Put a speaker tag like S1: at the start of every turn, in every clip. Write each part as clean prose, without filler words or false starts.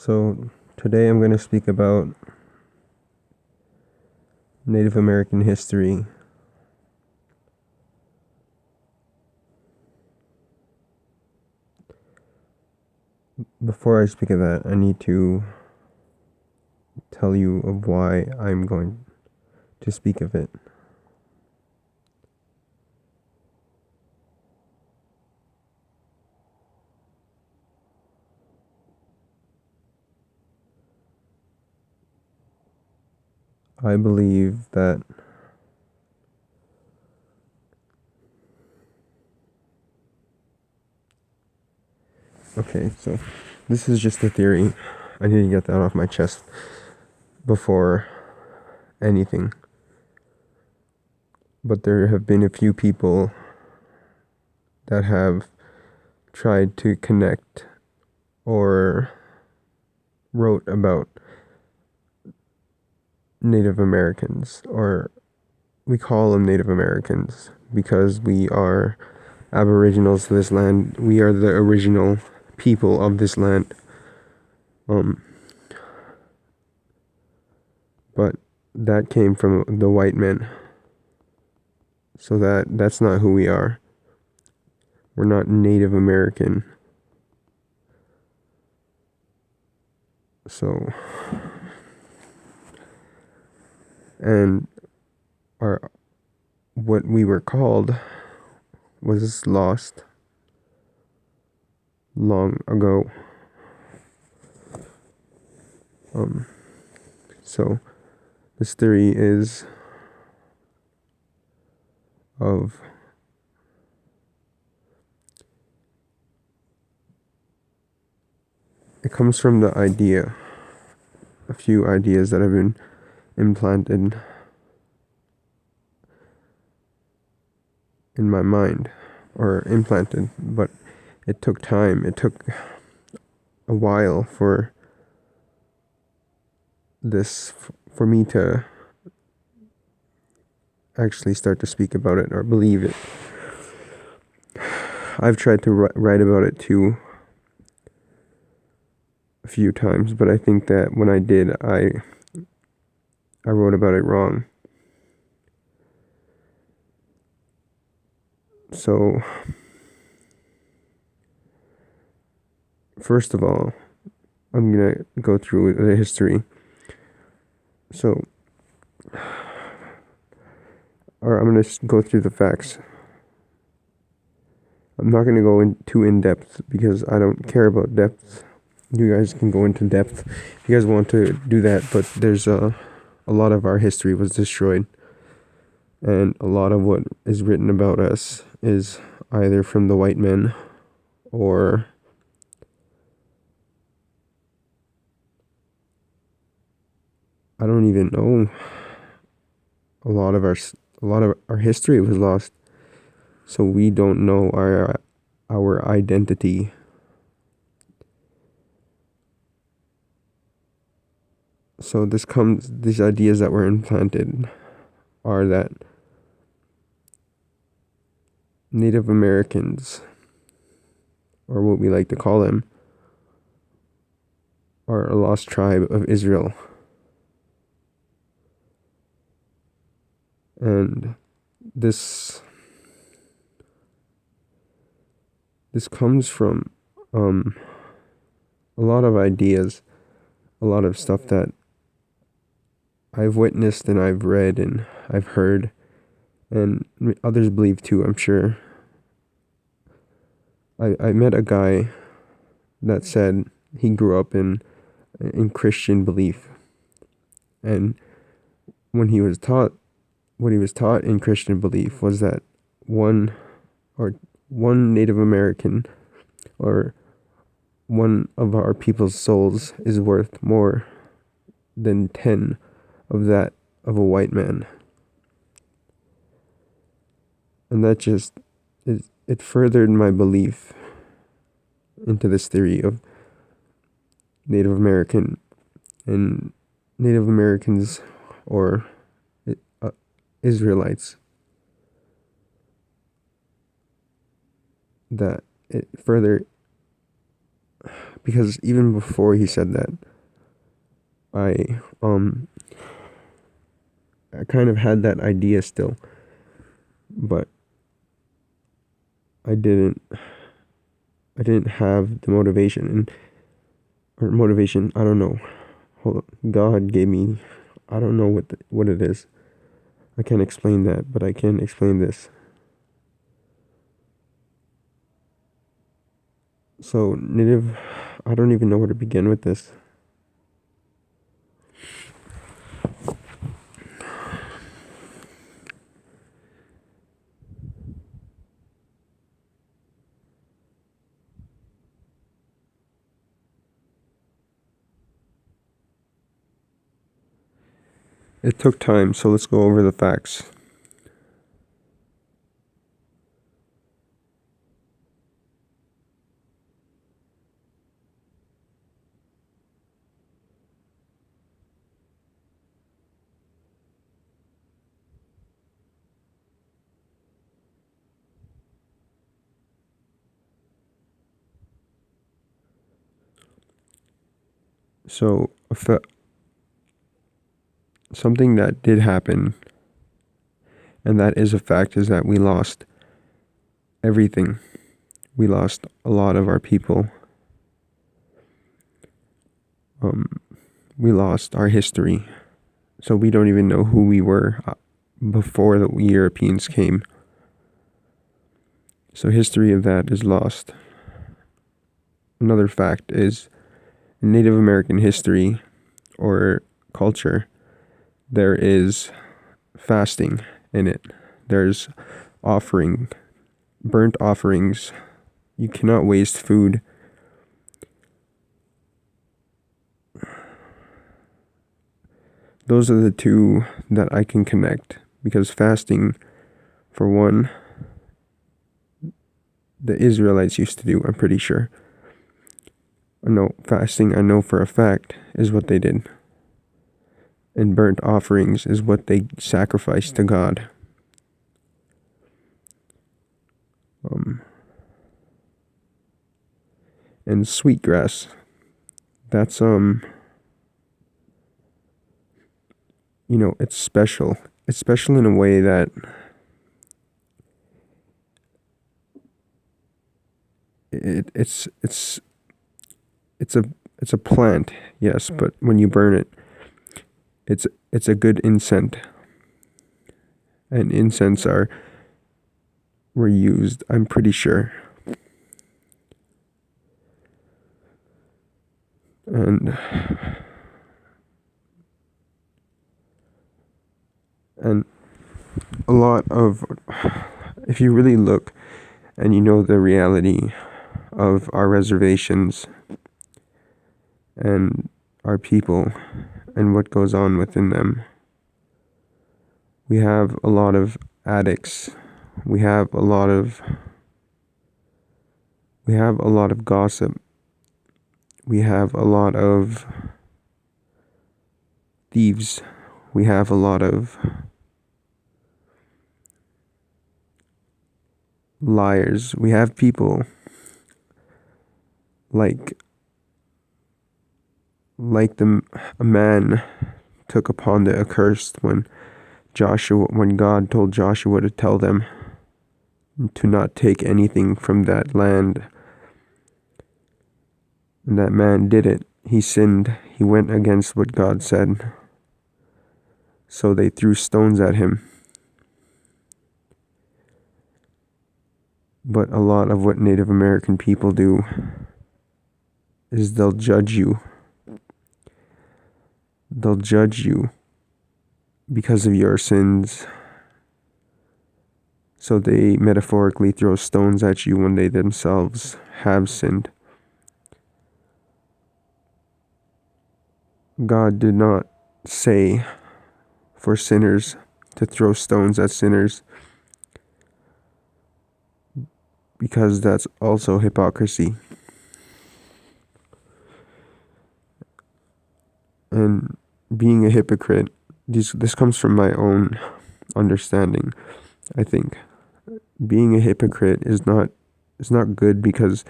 S1: So today I'm going to speak about Native American history. Before I speak of that, I need to tell you of why I'm going to speak of it. I believe that so this is just a theory. I need to get that off my chest before anything. But there have been a few people that have tried to connect or wrote about Native Americans, or we call them Native Americans because we are aboriginals to this land. We are the original people of this land. But that came from the white men. So that's not who we are. We're not Native American. So, and what we were called was lost long ago. So this theory is it comes from a few ideas that have been implanted in my mind, but it took time. It took a while for me to actually start to speak about it or believe it. I've tried to write about it too a few times, but I think that when I did, I wrote about it wrong. So, first of all, I'm going to go through the history. So, or I'm going to go through the facts. I'm not going to go too in depth because I don't care about depth. You guys can go into depth if you guys want to do that, but there's a lot of our history was destroyed, and a lot of what is written about us is either from the white men or I don't even know. A lot of our history was lost, so we don't know our identity. So these ideas that were implanted are that Native Americans, or what we like to call them, are a lost tribe of Israel. And this comes from a lot of ideas, a lot of stuff that I've witnessed and I've read and I've heard, and others believe too, I'm sure. I met a guy that said he grew up in Christian belief, and when he was taught what he was taught in Christian belief was that one Native American or one of our people's souls is worth more than 10 of that of a white man. And that just it furthered my belief into this theory of Native American and Native Americans or Israelites, that it further because even before he said that, I I kind of had that idea still, but I didn't have the motivation or motivation. I don't know. Hold on. God gave me. I don't know what it is. I can't explain that, but I can explain this. So native. I don't even know where to begin with this. It took time, so let's go over the facts. So, something that did happen, and that is a fact, is that we lost everything. We lost a lot of our people. We lost our history. So we don't even know who we were before the Europeans came. So history of that is lost. Another fact is Native American history or culture, there is fasting in it. There's burnt offerings. You cannot waste food. Those are the two that I can connect, because fasting, for one, the Israelites used to do, I'm pretty sure. No, fasting, I know for a fact, is what they did. And burnt offerings is what they sacrificed to God. And sweetgrass, that's it's special. It's special in a way that it's a plant, yes, but when you burn it, it's a good incense. And incense were used, I'm pretty sure. And a lot of, if you really look and you know the reality of our reservations and our people and what goes on within them, we have a lot of addicts. We have a lot of gossip. We have a lot of thieves. We have a lot of liars. We have people like a man took upon the accursed when God told Joshua to tell them to not take anything from that land. And that man did it. He sinned. He went against what God said. So they threw stones at him. But a lot of what Native American people do is they'll judge you. They'll judge you because of your sins. So they metaphorically throw stones at you when they themselves have sinned. God did not say for sinners to throw stones at sinners, because that's also hypocrisy. And being a hypocrite, this comes from my own understanding, I think. Being a hypocrite is not good, because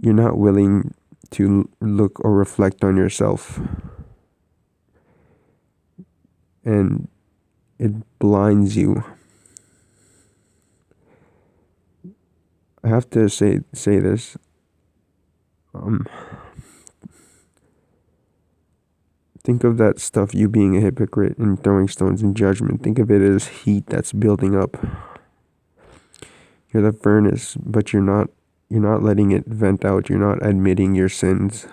S1: you're not willing to look or reflect on yourself, and it blinds you. I have to say this. Think of that stuff, you being a hypocrite and throwing stones in judgment. Think of it as heat that's building up. You're the furnace, but you're not letting it vent out. You're not admitting your sins.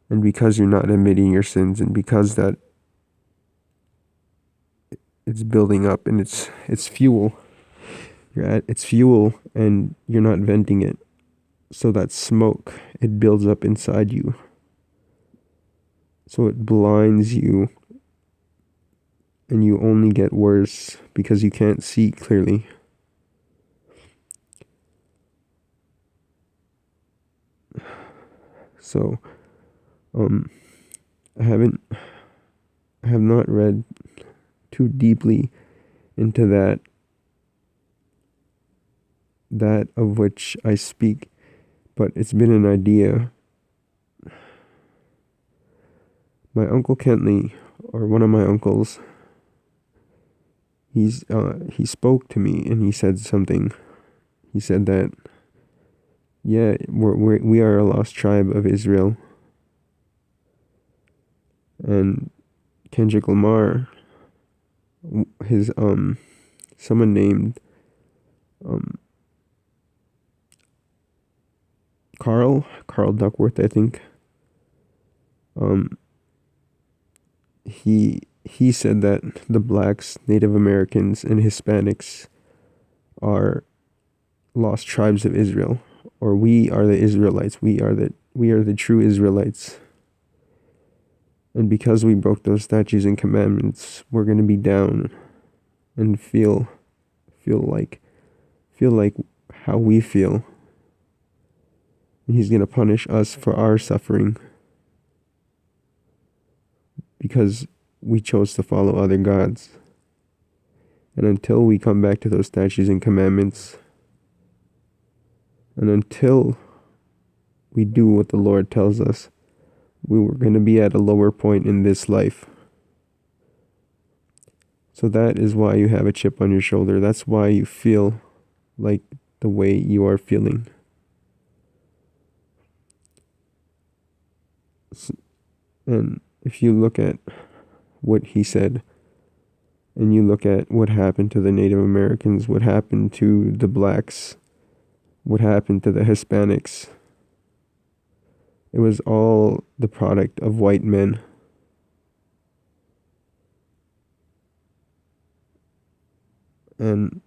S1: And because you're not admitting your sins, and because that it's building up, and it's fuel. It's fuel, and you're not venting it. So that smoke, it builds up inside you. So it blinds you, and you only get worse because you can't see clearly. So, I have not read too deeply into that of which I speak, but it's been an idea. My uncle Kentley, or one of my uncles, he spoke to me, and he said something. He said that, yeah, we are a lost tribe of Israel. And Kendrick Lamar, his someone named Carl Duckworth, I think. He said that the blacks, Native Americans, and Hispanics are lost tribes of Israel, or we are the Israelites. We are the true Israelites. And because we broke those statutes and commandments, we're going to be down and feel like how we feel. And he's going to punish us for our suffering because we chose to follow other gods. And until we come back to those statutes and commandments, and until we do what the Lord tells us, we were going to be at a lower point in this life. So that is why you have a chip on your shoulder. That's why you feel like the way you are feeling. And if you look at what he said, and you look at what happened to the Native Americans, what happened to the blacks, what happened to the Hispanics, it was all the product of white men. And,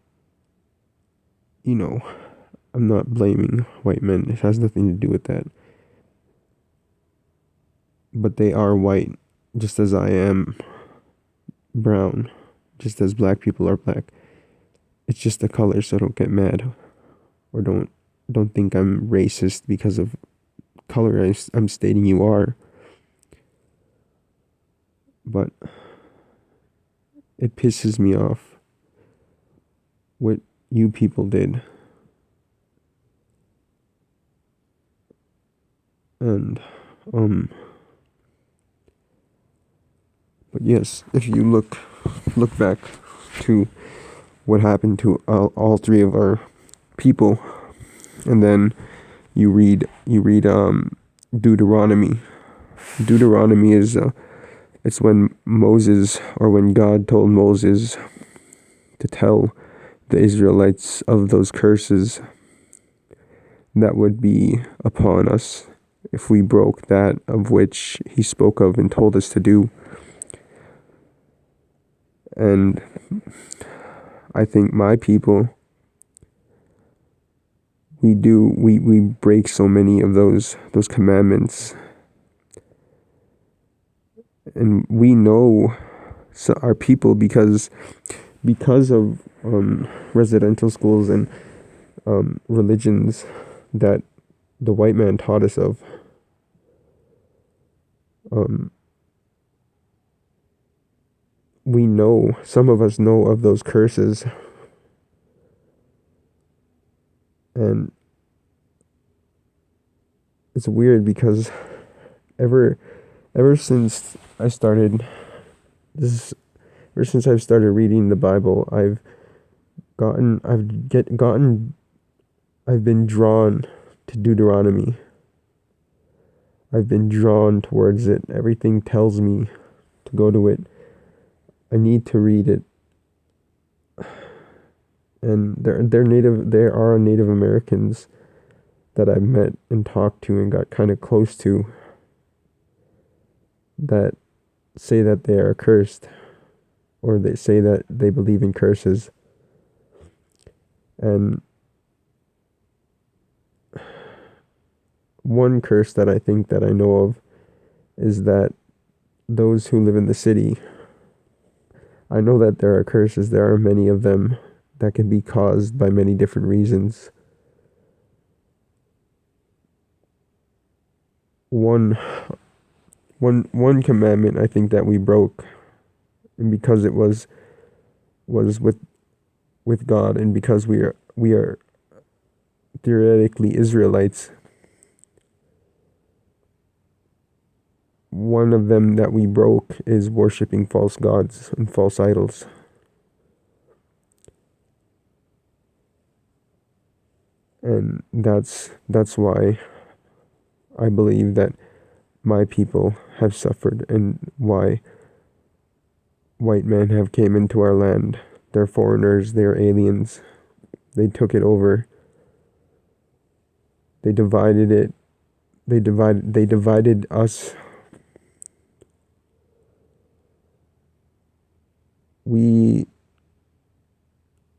S1: I'm not blaming white men. It has nothing to do with that. But they are white, just as I am brown, just as black people are black. It's just a color, so don't get mad, or don't think I'm racist because of color. I'm stating you are. But it pisses me off what you people did. And but yes, if you look back to what happened to all three of our people, and then you read Deuteronomy. Deuteronomy is it's when Moses, or when God told Moses to tell the Israelites of those curses that would be upon us if we broke that of which he spoke of and told us to do. And I think my people, we break so many of those commandments, and we know our people because of residential schools and religions that the white man taught us of. We know, some of us know of those curses, and it's weird because ever ever since I started this ever since I've started reading the Bible, I've been drawn to Deuteronomy. I've been drawn towards it. Everything tells me to go to it. I need to read it. And there are Native Americans that I've met and talked to and got kind of close to that say that they are cursed, or they say that they believe in curses. And one curse that I think that I know of is that those who live in the city, I know that there are curses, there are many of them that can be caused by many different reasons. One commandment I think that we broke, and because it was with God, and because we are theoretically Israelites, one of them that we broke is worshiping false gods and false idols. And that's why I believe that my people have suffered, and why white men have came into our land. They're foreigners, they're aliens. They took it over. They divided it. They divided us. We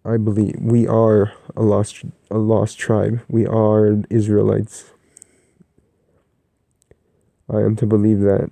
S1: I believe we are a lost tribe. We are Israelites. I am to believe that